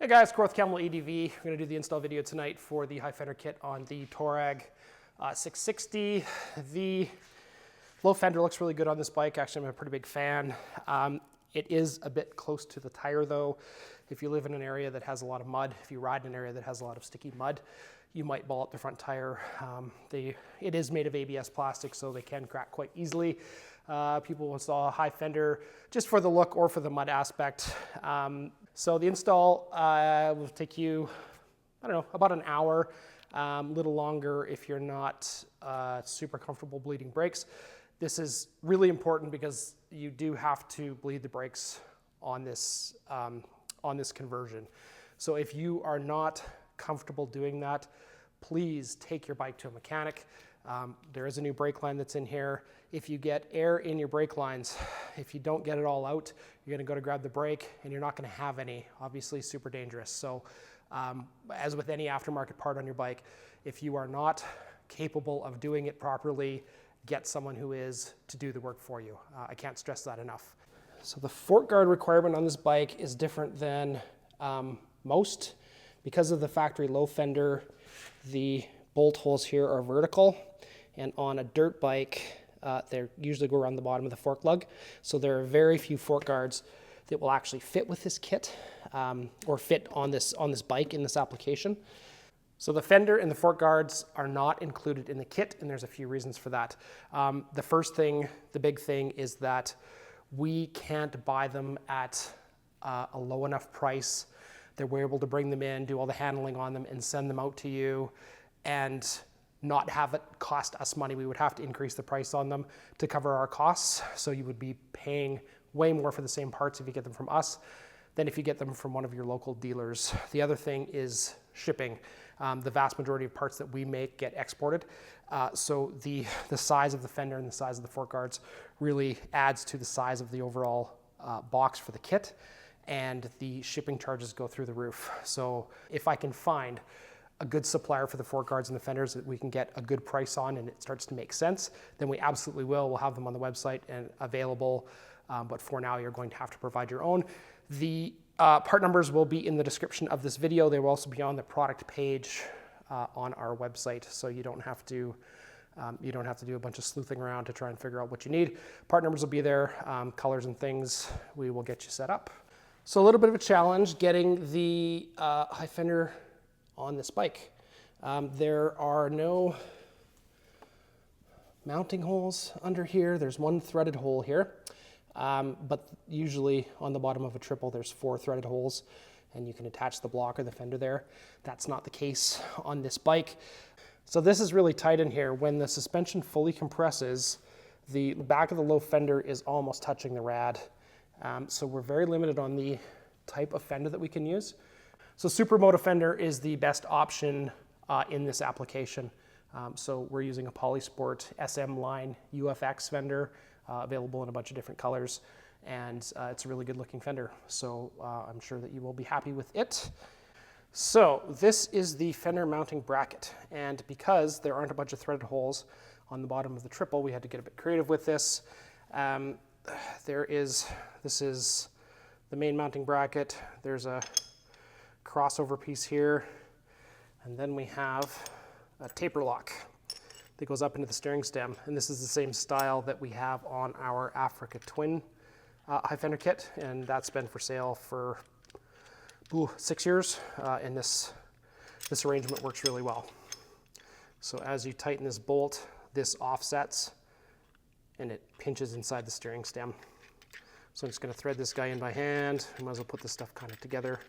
Hey guys, Tuareg Camel EDV. We're going to do the install video tonight for the High Fender Kit on the Tuareg 660. The low fender looks really good on this bike. Actually, I'm a pretty big fan. It is a bit close to the tire though. If you live in an area that has a lot of mud, if you ride in an area that has a lot of sticky mud, you might ball up the front tire. It is made of ABS plastic, so they can crack quite easily. People will install a high fender just for the look or for the mud aspect. So the install will take you, I don't know, about an hour, a little longer if you're not super comfortable bleeding brakes. This is really important because you do have to bleed the brakes on this conversion. So if you are not comfortable doing that, please take your bike to a mechanic. There is a new brake line that's in here. If you get air in your brake lines, if you don't get it all out, you're gonna go to grab the brake and you're not gonna have any. Obviously super dangerous. So as with any aftermarket part on your bike, if you are not capable of doing it properly, get someone who is to do the work for you. I can't stress that enough. So the fork guard requirement on this bike is different than most. Because of the factory low fender, the bolt holes here are vertical, and on a dirt bike, they usually go around the bottom of the fork lug. So there are very few fork guards that will actually fit with this kit or fit on this bike in this application. So the fender and the fork guards are not included in the kit, and there's a few reasons for that. The first thing, the big thing, is that we can't buy them at a low enough price that we're able to bring them in, do all the handling on them, and send them out to you, and not have it cost us money. We would have to increase the price on them to cover our costs. So you would be paying way more for the same parts if you get them from us than if you get them from one of your local dealers. The other thing is shipping. The vast majority of parts that we make get exported. So the size of the fender and the size of the fork guards really adds to the size of the overall box for the kit, and the shipping charges go through the roof. So if I can find a good supplier for the fork guards and the fenders that we can get a good price on and it starts to make sense, then we absolutely will. We'll have them on the website and available, but for now you're going to have to provide your own. The part numbers will be in the description of this video. They will also be on the product page on our website, so you don't have to do a bunch of sleuthing around to try and figure out what you need. Part numbers will be there, colors and things. We will get you set up. So a little bit of a challenge getting the high fender on this bike. There are no mounting holes under here. There's one threaded hole here, but usually on the bottom of a triple there's 4 threaded holes, and you can attach the block or the fender there. That's not the case on this bike. So this is really tight in here. When the suspension fully compresses, the back of the low fender is almost touching the rad. So we're very limited on the type of fender that we can use. So Supermoto fender is the best option in this application. So we're using a Polysport SM line UFX fender, available in a bunch of different colors, and it's a really good looking fender. So I'm sure that you will be happy with it. So this is the fender mounting bracket, and because there aren't a bunch of threaded holes on the bottom of the triple, we had to get a bit creative with this. This is the main mounting bracket. There's a crossover piece here, and then we have a taper lock that goes up into the steering stem, and this is the same style that we have on our Africa Twin high fender kit, and that's been for sale for 6 years, and this arrangement works really well. So as you tighten this bolt, this offsets and it pinches inside the steering stem. So I'm just going to thread this guy in by hand. I might as well put this stuff kind of together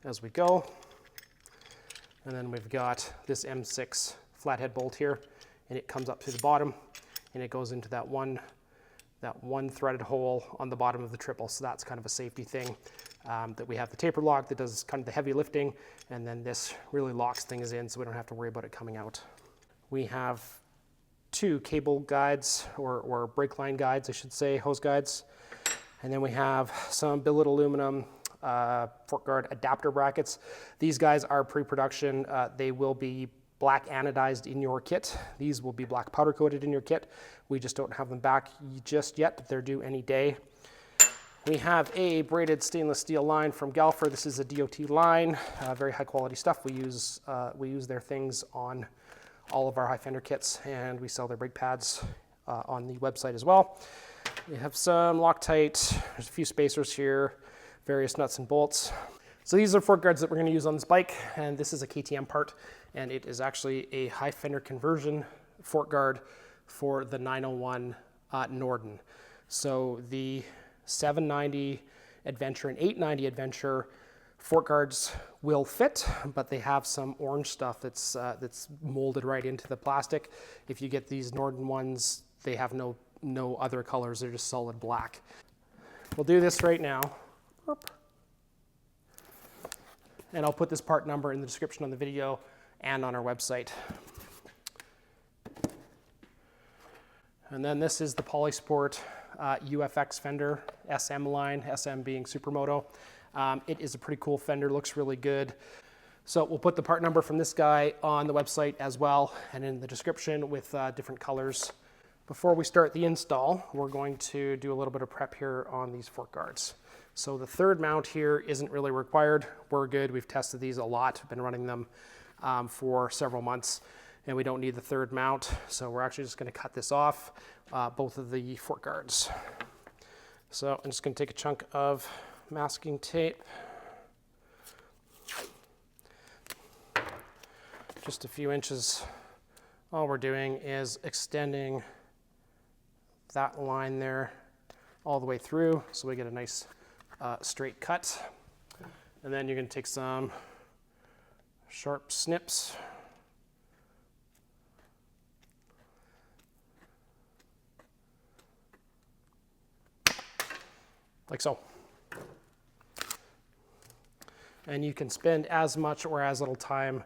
as we go. And then we've got this M6 flathead bolt here, and it comes up through the bottom and it goes into that one threaded hole on the bottom of the triple. So that's kind of a safety thing, that we have the taper lock that does kind of the heavy lifting, and then this really locks things in so we don't have to worry about it coming out. We have 2 cable guides, or brake line guides, I should say, hose guides. And then we have some billet aluminum fork guard adapter brackets. These guys are pre-production. They will be black anodized in your kit. These will be black powder coated in your kit. We just don't have them back just yet, but they're due any day. We have a braided stainless steel line from Galfer. This is a DOT line, very high quality stuff. We use their things on all of our high fender kits, and we sell their brake pads on the website as well. We have some Loctite, there's a few spacers here, various nuts and bolts. So these are fork guards that we're going to use on this bike, and this is a KTM part, and it is actually a high fender conversion fork guard for the 901 Norden. So the 790 Adventure and 890 Adventure fork guards will fit, but they have some orange stuff that's molded right into the plastic. If you get these Norden ones, they have no other colors, they're just solid black. We'll do this right now. And I'll put this part number in the description on the video and on our website. And then this is the Polysport UFX fender, SM line, SM being Supermoto. It is a pretty cool fender, looks really good. So we'll put the part number from this guy on the website as well and in the description with different colors. Before we start the install, we're going to do a little bit of prep here on these fork guards. So the third mount here isn't really required. We're good. We've tested these a lot. We've been running them for several months, and we don't need the third mount. So we're actually just going to cut this off, both of the fork guards. So I'm just going to take a chunk of masking tape, just a few inches. All we're doing is extending that line there all the way through, so we get a nice straight cut. And then you're going to take some sharp snips. Like so. And you can spend as much or as little time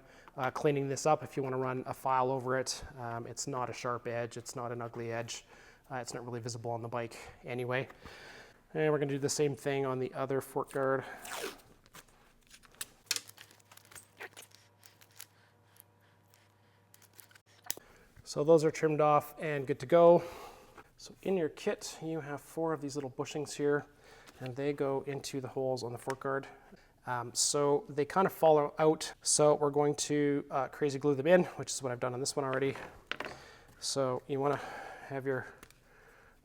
cleaning this up if you want to run a file over it. It's not a sharp edge, it's not an ugly edge. It's not really visible on the bike anyway. And we're going to do the same thing on the other fork guard. So those are trimmed off and good to go. So in your kit, you have 4 of these little bushings here, and they go into the holes on the fork guard. So they kind of fall out. So we're going to crazy glue them in, which is what I've done on this one already. So you want to have your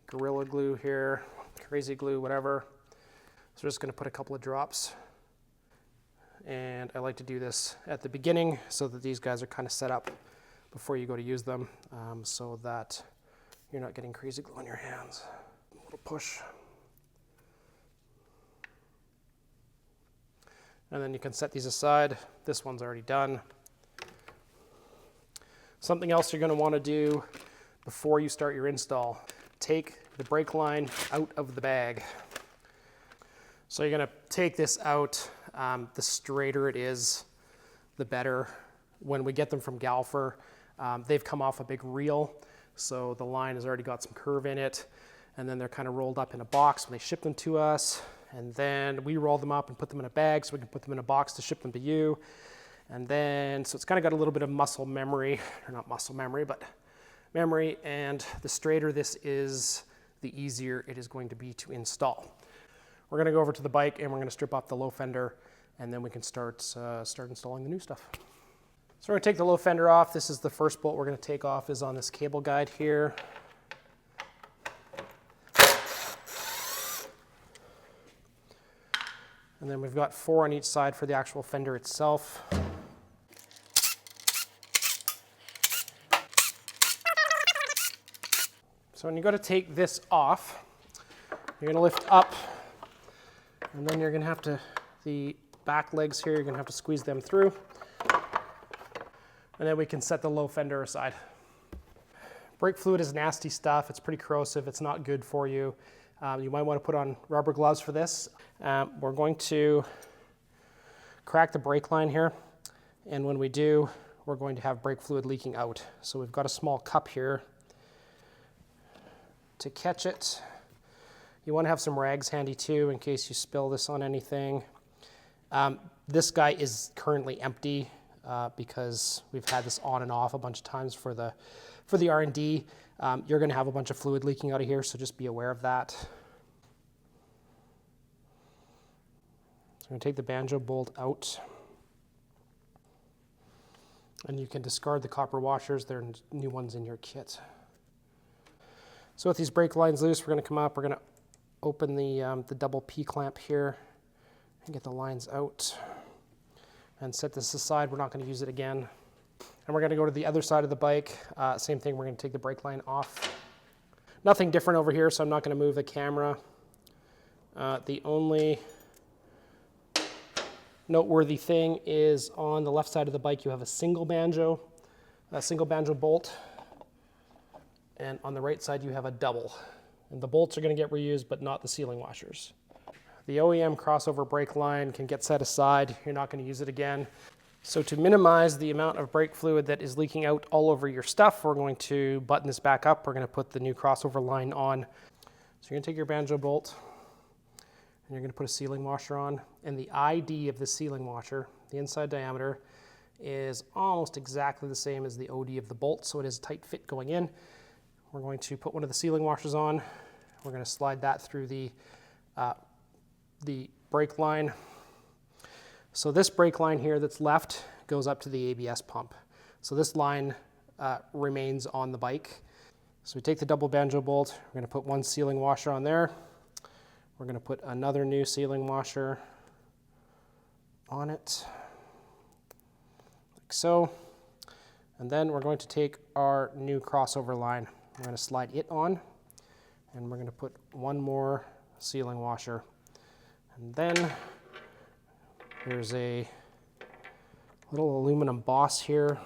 Gorilla Glue here, crazy glue, whatever. So we're just going to put a couple of drops. And I like to do this at the beginning so that these guys are kind of set up before you go to use them, so that you're not getting crazy glue on your hands. A little push. And then you can set these aside. This one's already done. Something else you're going to want to do before you start your install, take the brake line out of the bag. So you're going to take this out. The straighter it is, the better. When we get them from Galfer, they've come off a big reel, so the line has already got some curve in it, and then they're kind of rolled up in a box when they ship them to us, and then we roll them up and put them in a bag so we can put them in a box to ship them to you. And then, so it's kind of got a little bit of muscle memory, or not muscle memory, but memory, and the straighter this is, the easier it is going to be to install. We're going to go over to the bike and we're going to strip off the low fender, and then we can start installing the new stuff. So we're going to take the low fender off. This is the first bolt we're going to take off, is on this cable guide here. And then we've got 4 on each side for the actual fender itself. So when you go to take this off, you're going to lift up, and then you're going to have to, the back legs here, you're going to have to squeeze them through. And then we can set the low fender aside. Brake fluid is nasty stuff. It's pretty corrosive. It's not good for you. You might want to put on rubber gloves for this. We're going to crack the brake line here. And when we do, we're going to have brake fluid leaking out. So we've got a small cup here to catch it. You want to have some rags handy too in case you spill this on anything. This guy is currently empty because we've had this on and off a bunch of times for the R&D. You're going to have a bunch of fluid leaking out of here, so just be aware of that. I'm going to take the banjo bolt out. And you can discard the copper washers. There are new ones in your kit. So with these brake lines loose, we're going to come up. We're going to open the double P clamp here and get the lines out. And set this aside. We're not going to use it again. And we're going to go to the other side of the bike. Same thing, we're going to take the brake line off. Nothing different over here, so I'm not going to move the camera. The only noteworthy thing is on the left side of the bike you have a single banjo bolt, and on the right side you have a double. And the bolts are going to get reused, but not the sealing washers. The OEM crossover brake line can get set aside. You're not going to use it again. So to minimize the amount of brake fluid that is leaking out all over your stuff, we're going to button this back up. We're going to put the new crossover line on. So you're going to take your banjo bolt and you're going to put a sealing washer on. And the ID of the sealing washer, the inside diameter, is almost exactly the same as the OD of the bolt, so it is a tight fit going in. We're going to put one of the sealing washers on. We're going to slide that through the brake line. So this brake line here that's left goes up to the ABS pump. So this line remains on the bike. So we take the double banjo bolt, we're going to put one sealing washer on there. We're going to put another new sealing washer on it, like so. And then we're going to take our new crossover line. We're going to slide it on, and we're going to put one more sealing washer. And then there's a little aluminum boss here.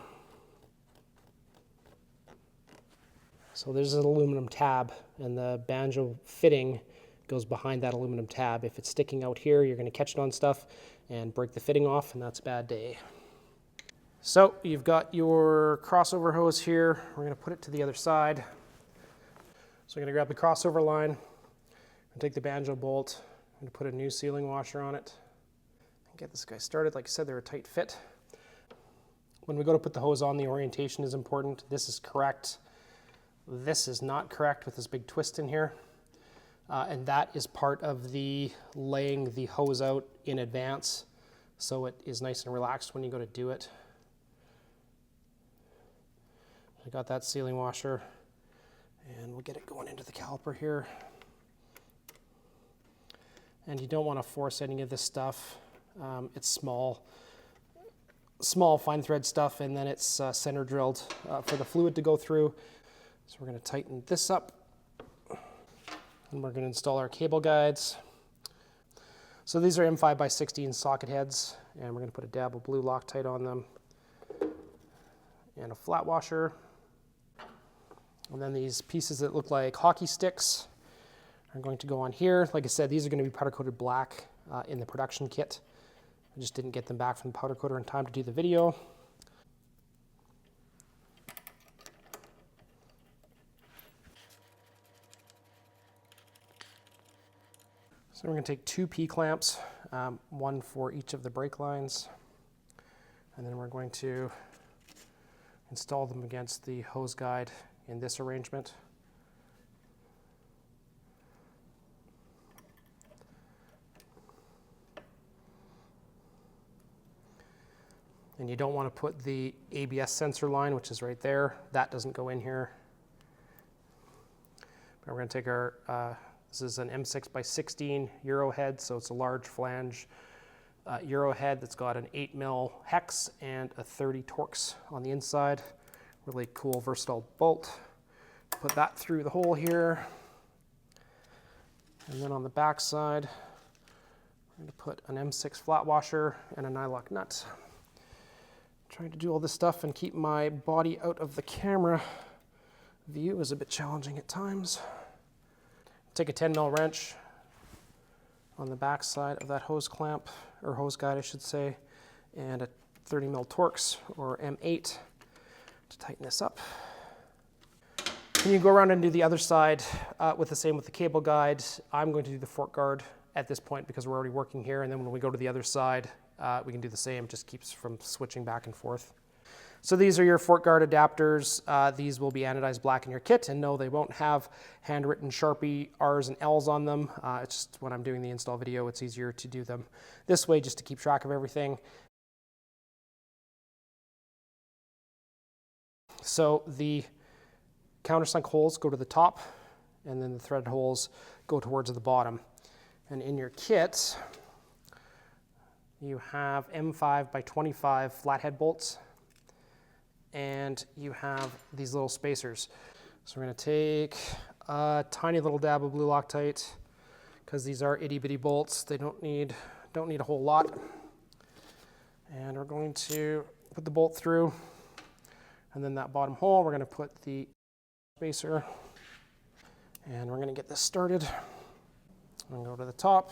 So there's an aluminum tab, and the banjo fitting goes behind that aluminum tab. If it's sticking out here, you're going to catch it on stuff and break the fitting off, and that's a bad day. So you've got your crossover hose here. We're going to put it to the other side. So we're going to grab the crossover line and take the banjo bolt. I'm going to put a new sealing washer on it. Get this guy started. Like I said, they're a tight fit. When we go to put the hose on, the orientation is important. This is correct. This is not correct with this big twist in here. And that is part of the laying the hose out in advance, so it is nice and relaxed when you go to do it. I got that sealing washer, and we'll get it going into the caliper here. And you don't want to force any of this stuff. It's small fine thread stuff, and then it's center drilled for the fluid to go through. So we're going to tighten this up, and we're going to install our cable guides. So these are M5x16 socket heads, and we're going to put a dab of blue Loctite on them and a flat washer. And then these pieces that look like hockey sticks are going to go on here. Like I said, these are going to be powder coated black in the production kit. I just didn't get them back from the powder coater in time to do the video. So we're going to take two P-clamps, one for each of the brake lines, and then we're going to install them against the hose guide in this arrangement. And you don't want to put the ABS sensor line, which is right there. That doesn't go in here. But we're going to take our, this is an M6x16 Euro head, so it's a large flange Euro head that's got an 8mm hex and a 30 Torx on the inside. Really cool, versatile bolt. Put that through the hole here. And then on the back side, I'm going to put an M6 flat washer and a nylock nut. Trying to do all this stuff and keep my body out of the camera view is a bit challenging at times. Take a 10mm wrench on the back side of that hose clamp, or hose guide I should say, and a 30mm Torx or M8 to tighten this up. And you go around and do the other side with the same with the cable guide. I'm going to do the fork guard at this point because we're already working here, and then when we go to the other side, we can do the same. It just keeps from switching back and forth. So these are your fork guard adapters. These will be anodized black in your kit, and no, they won't have handwritten Sharpie R's and L's on them. It's just when I'm doing the install video, it's easier to do them this way just to keep track of everything. So the countersunk holes go to the top, and then the threaded holes go towards the bottom. And in your kit, you have M5 by 25 flathead bolts, and you have these little spacers. So we're going to take a tiny little dab of blue Loctite, because these are itty bitty bolts. They don't need a whole lot. And we're going to put the bolt through, and then that bottom hole, we're going to put the spacer, and we're going to get this started. I'm going to go to the top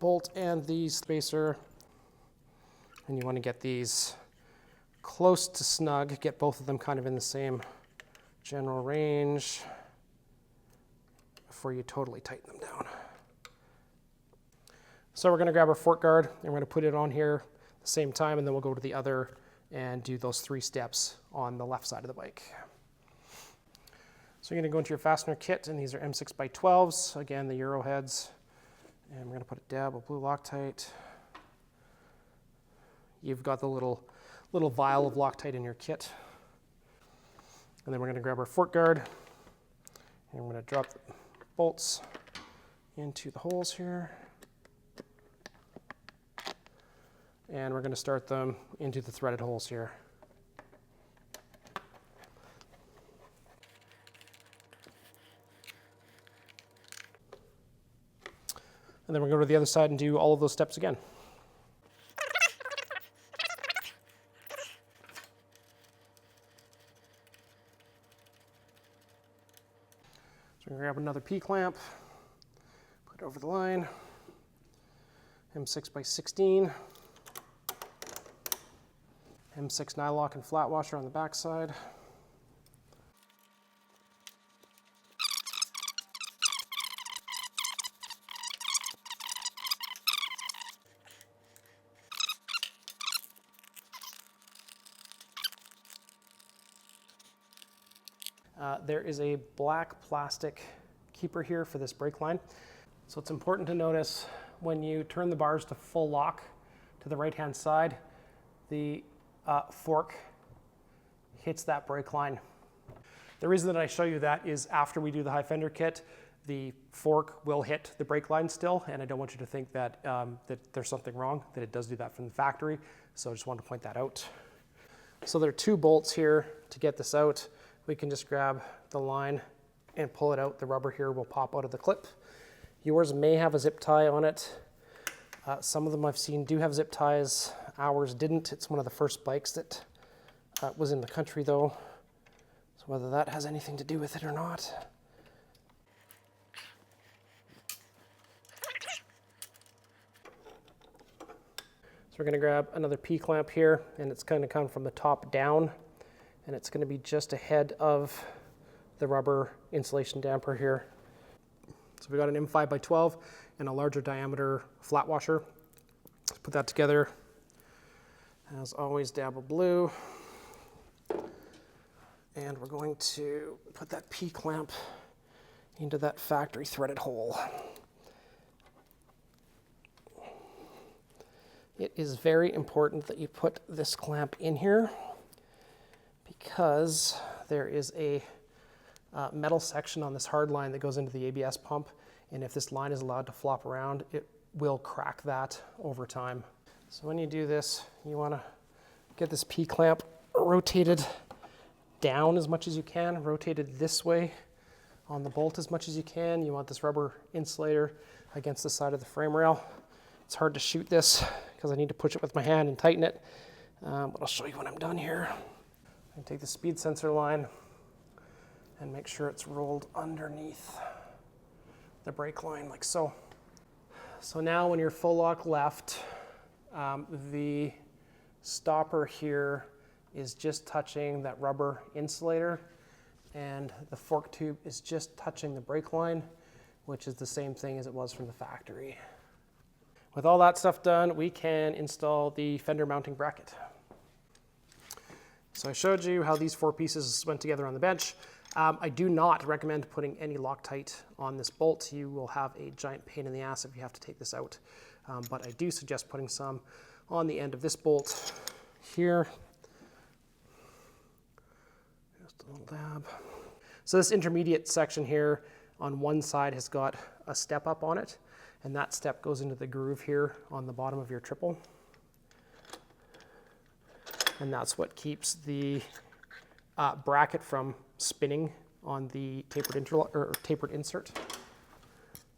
bolt and the spacer, and you want to get these close to snug, get both of them kind of in the same general range before you totally tighten them down. So we're going to grab our fork guard, and we're going to put it on here at the same time, and then we'll go to the other and do those 3 steps on the left side of the bike. So you're going to go into your fastener kit, and these are M6 by 12s, again the Euro heads, and we're going to put a dab of blue Loctite. You've got the little vial of Loctite in your kit. And then we're going to grab our fork guard, and we're going to drop the bolts into the holes here. And we're going to start them into the threaded holes here. And then we're going to go to the other side and do all of those steps again. So we're going to grab another P-clamp, put it over the line, M6 by 16, M6 nylock and flat washer on the back side. There is a black plastic keeper here for this brake line. So it's important to notice when you turn the bars to full lock to the right-hand side, the fork hits that brake line. The reason that I show you that is after we do the high fender kit, the fork will hit the brake line still, and I don't want you to think that, that there's something wrong, that it does do that from the factory. So I just wanted to point that out. So there are 2 bolts here to get this out. We can just grab the line and pull it out. The rubber here will pop out of the clip. Yours may have a zip tie on it. Some of them I've seen do have zip ties. Ours didn't. It's one of the first bikes that was in the country though. So whether that has anything to do with it or not. So we're going to grab another P-clamp here, and it's going to come from the top down, and it's going to be just ahead of the rubber insulation damper here. So we got an M5 by 12 and a larger diameter flat washer. Let's put that together. As always, dab of blue. And we're going to put that P-clamp into that factory threaded hole. It is very important that you put this clamp in here because there is a metal section on this hard line that goes into the ABS pump, and if this line is allowed to flop around, it will crack that over time. So when you do this, you want to get this P-clamp rotated down as much as you can, rotated this way on the bolt as much as you can. You want this rubber insulator against the side of the frame rail. It's hard to shoot this because I need to push it with my hand and tighten it, but I'll show you when I'm done here. I take the speed sensor line and make sure it's rolled underneath the brake line like so. So now when you're full lock left, the stopper here is just touching that rubber insulator, and the fork tube is just touching the brake line, which is the same thing as it was from the factory. With all that stuff done, we can install the fender mounting bracket. So I showed you how these 4 pieces went together on the bench. I do not recommend putting any Loctite on this bolt. You will have a giant pain in the ass if you have to take this out. But I do suggest putting some on the end of this bolt here. Just a little dab. So this intermediate section here on one side has got a step up on it, and that step goes into the groove here on the bottom of your triple. And that's what keeps the bracket from spinning on the tapered insert.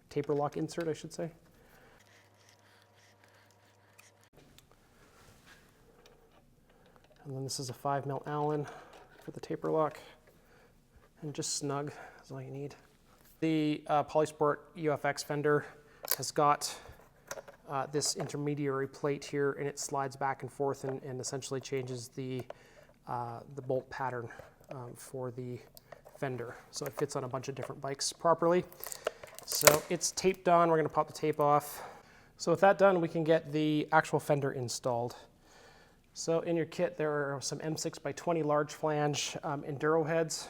Taper lock insert, I should say. And then this is a 5mm Allen for the taper lock. And just snug is all you need. The Polysport UFX fender has got this intermediary plate here, and it slides back and forth and essentially changes the bolt pattern for the fender. So it fits on a bunch of different bikes properly. So it's taped on. We're going to pop the tape off. So with that done, we can get the actual fender installed. So in your kit, there are some M6x20 large flange enduro heads,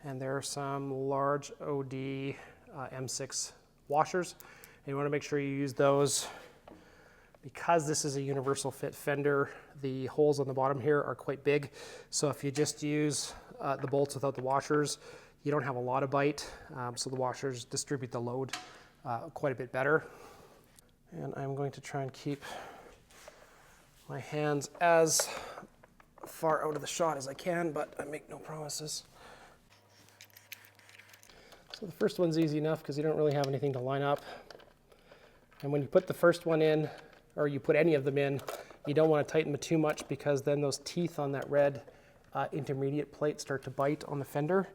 and there are some large OD M6 washers. And you want to make sure you use those. Because this is a universal fit fender, the holes on the bottom here are quite big. So if you just use the bolts without the washers, you don't have a lot of bite. So the washers distribute the load quite a bit better. And I'm going to try and keep my hands as far out of the shot as I can, but I make no promises. So the first one's easy enough because you don't really have anything to line up. And when you put the first one in, or you put any of them in, you don't want to tighten them too much because then those teeth on that red intermediate plate start to bite on the fender,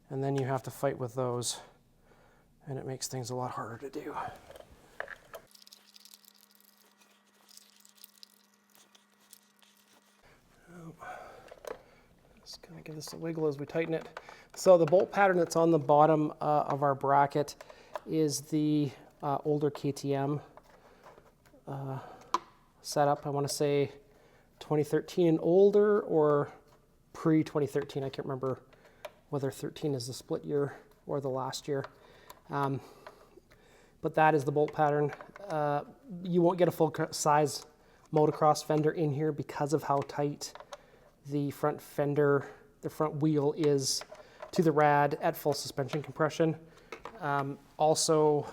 and then you have to fight with those, and it makes things a lot harder to do. Just kind of give this a wiggle as we tighten it. So the bolt pattern that's on the bottom of our bracket is the older KTM setup. I want to say 2013 and older, or pre-2013. I can't remember whether 13 is the split year or the last year. But that is the bolt pattern. You won't get a full size motocross fender in here because of how tight the front fender, the front wheel is to the rad at full suspension compression. Also,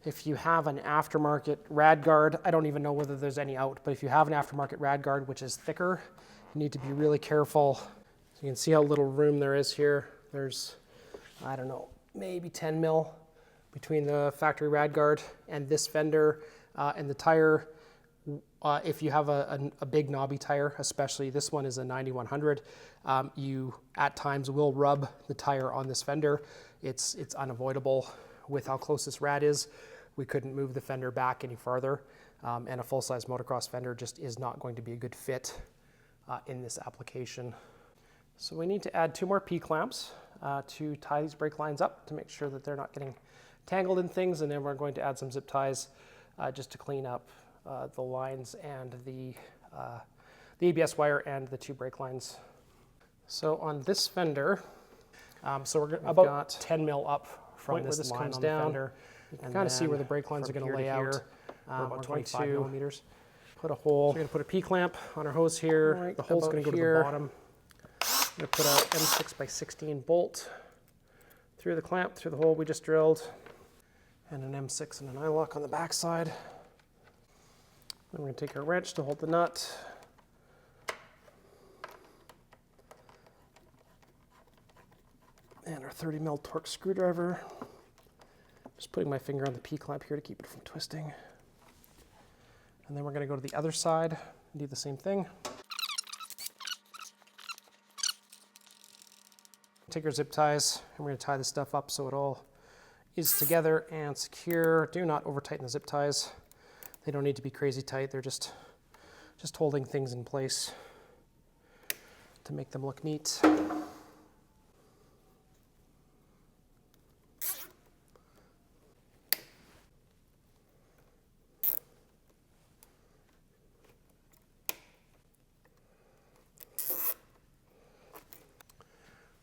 if you have an aftermarket rad guard, I don't even know whether there's any out, but if you have an aftermarket rad guard which is thicker, you need to be really careful. So you can see how little room there is here. There's, I don't know, maybe 10 mil between the factory rad guard and this fender and the tire. If you have a big knobby tire, especially this one is a 9100, you at times will rub the tire on this fender. It's unavoidable with how close this rad is. We couldn't move the fender back any farther, and a full-size motocross fender just is not going to be a good fit in this application. So we need to add 2 more P-clamps to tie these brake lines up to make sure that they're not getting tangled in things, and then we're going to add some zip ties just to clean up the lines and the ABS wire and the 2 brake lines. So on this fender, so we're about 10 mil up from this line on the fender. You can kind of see where the brake lines are going to lay out. We're about 25 millimeters. Put a hole. So we're going to put a P-clamp on our hose here. Right, the hole's going to go to the bottom. I'm going to put our M6x16 bolt through the clamp, through the hole we just drilled, and an M6 and an eye-lock on the back side. Then we're going to take our wrench to hold the nut. And our 30 mil Torx screwdriver. Just putting my finger on the P-clamp here to keep it from twisting. And then we're going to go to the other side and do the same thing. Take our zip ties, and we're going to tie this stuff up so it all is together and secure. Do not over tighten the zip ties. They don't need to be crazy tight. They're just holding things in place to make them look neat.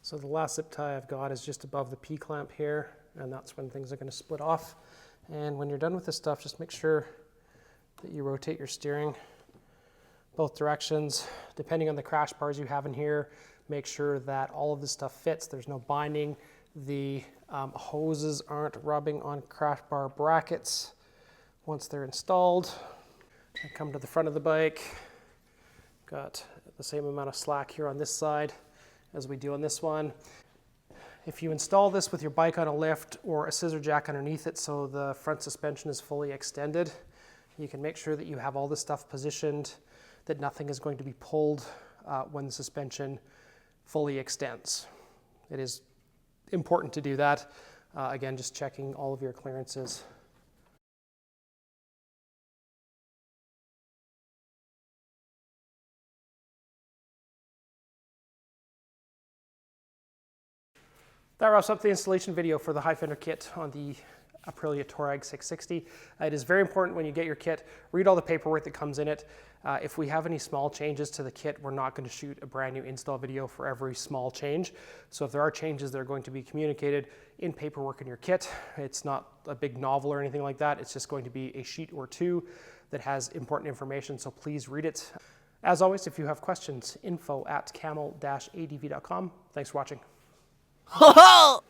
So the last zip tie I've got is just above the P-clamp here, and that's when things are going to split off. And when you're done with this stuff, just make sure that you rotate your steering both directions. Depending on the crash bars you have in here, make sure that all of this stuff fits. There's no binding. The hoses aren't rubbing on crash bar brackets once they're installed. I come to the front of the bike. Got the same amount of slack here on this side as we do on this one. If you install this with your bike on a lift or a scissor jack underneath it so the front suspension is fully extended, you can make sure that you have all this stuff positioned, that nothing is going to be pulled when the suspension fully extends. It is important to do that. Again, just checking all of your clearances. That wraps up the installation video for the High Fender Kit on the Aprilia Tuareg 660. It is very important when you get your kit, read all the paperwork that comes in it. If we have any small changes to the kit, we're not going to shoot a brand new install video for every small change. So if there are changes that are going to be communicated in paperwork in your kit, it's not a big novel or anything like that. It's just going to be a sheet or two that has important information, so please read it. As always, if you have questions, info@camel-adv.com. Thanks for watching. Ho ho!